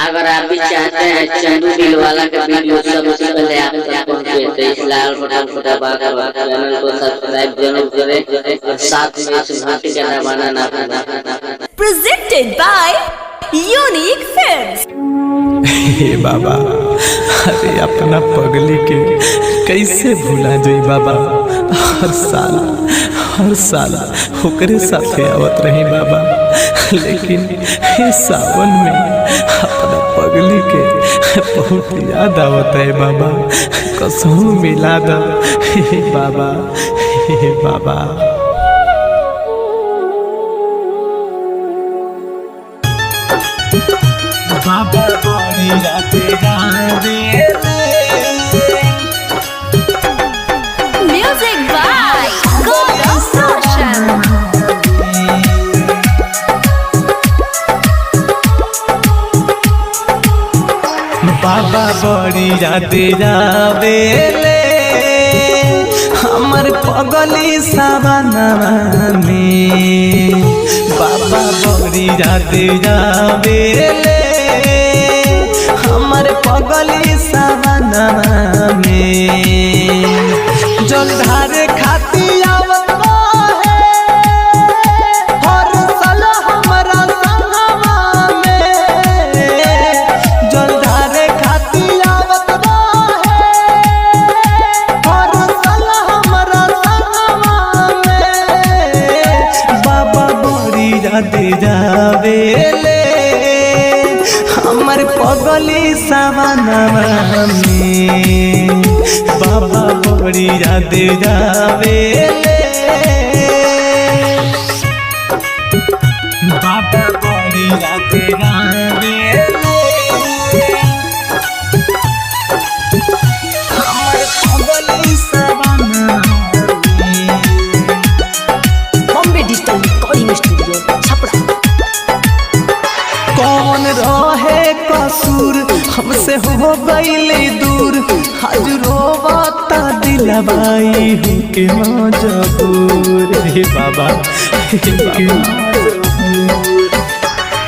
अगर आप भी चाहते हैं चंदू दिलवाला का वीडियो सबसे पहले आप तक पहुंचे तो इस लाल बटन को दबाकर चैनल को सब्सक्राइब जरूर करें और साथ में इस घंटी का दबाना ना भूलें। Presented by Unique Films। हे बाबा, अरे अपना पगली के कैसे भूला जोई बाबा। हर साल ओकरे साथे आवत रही बाबा, लेकिन हे सावन में अपना पगली के बहुत याद आवत है बाबा। कसम मिला दा हे बाबा, हे बाबा। बाबा बड़ी रात Music by Gaurav Roshan। बाबा बड़ी रात जावेले हमर पगली सावनवा में। बाबा बड़ी रात जावेले हमर पगली सावनवा में। जलधार खाती आवत है हर साल हमरा संगवा में। जलधार खाती आवत है हर साल हमरा संगवा में। बाबा बड़ी याद जावेले हमर पगली सावनवा में। बाबा बड़ी याद जावेले, बाबा बड़ी याद जावेले हमर पगली सावनवा में। Bombay digital recording studio Chhapra. कौन रहे कसूर हमसे हो गईले दूर। आज रोवाता दिलवाई के मजबूर। हे बाबा,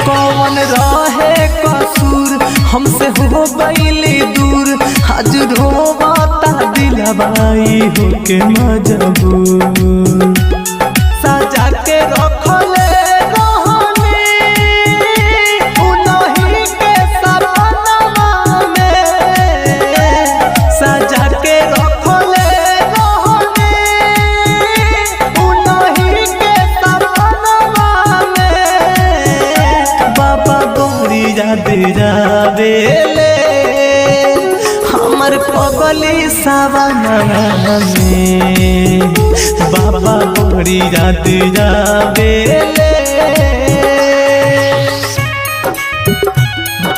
कौन रहे कसूर हमसे हो गईले दूर। आज रोवाता दिलवाई के मजबूर। सजा के रखले जावेले हमर पगली सावनवा में। बाबा बड़ी याद जावेले,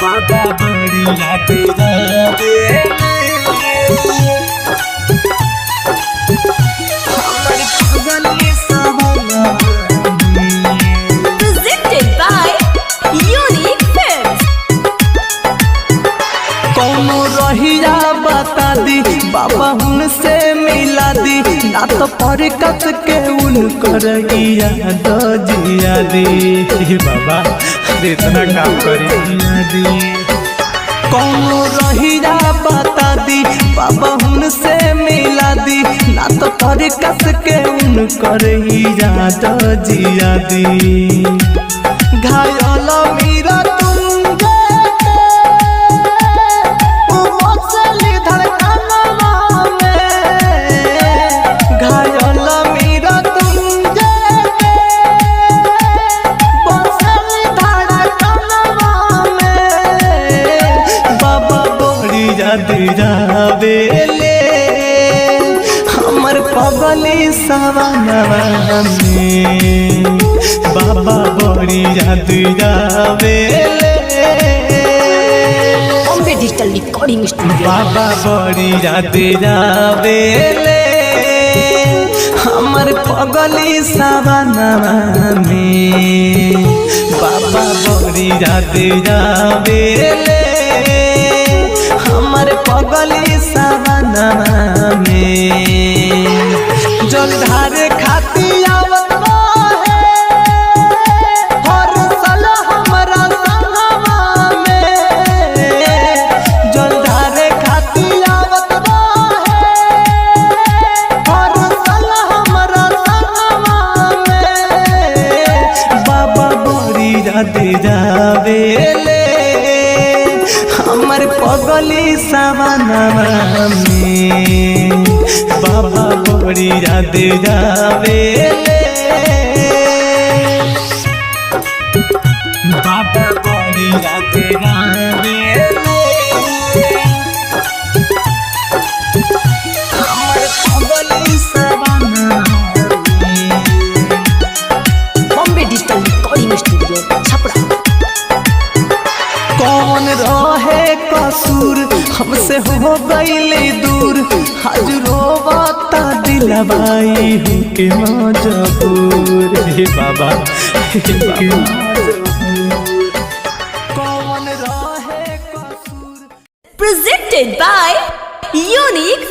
बाबा बड़ी याद जावेले हमर पगली सावनवा में। Presented by Unique Films। कौनो रहिया बता दी बाबा उनसे मिला दी, ना तो पर कस के उनकर याद जिया दी। बाबा इतना काम करे जिया दी। कौनो रहिया बता दी बाबा उनसे मिला दी, ना तो पर कस के उनकर याद जिया दी। घायल मीरा जावेले हमर पगली सावनवा में। बाबा बड़ी याद जावेले, बॉम्बे डिजिटल रिकॉर्डिंग स्टूडियो। बाबा बड़ी याद जावेले हमर पगली सावनवा में। बाबा बड़ी याद जावेले हमर पगली सावनवा में। जलधार खाती आवत है हर साल हमरा संगवा में। आवेले हमर पगली सवनवा में बाबा बड़ी याद आवेले बाबा बड़ी याद आवेले हमर पगली सवनवा Bombay digital recording studio Chhapra. कौन रहे कसूर हमसे हो गईले दूर आज रोवाता दिलवाई हूँ के मजबूर हे बाबा कौन रहे कसूर Presented by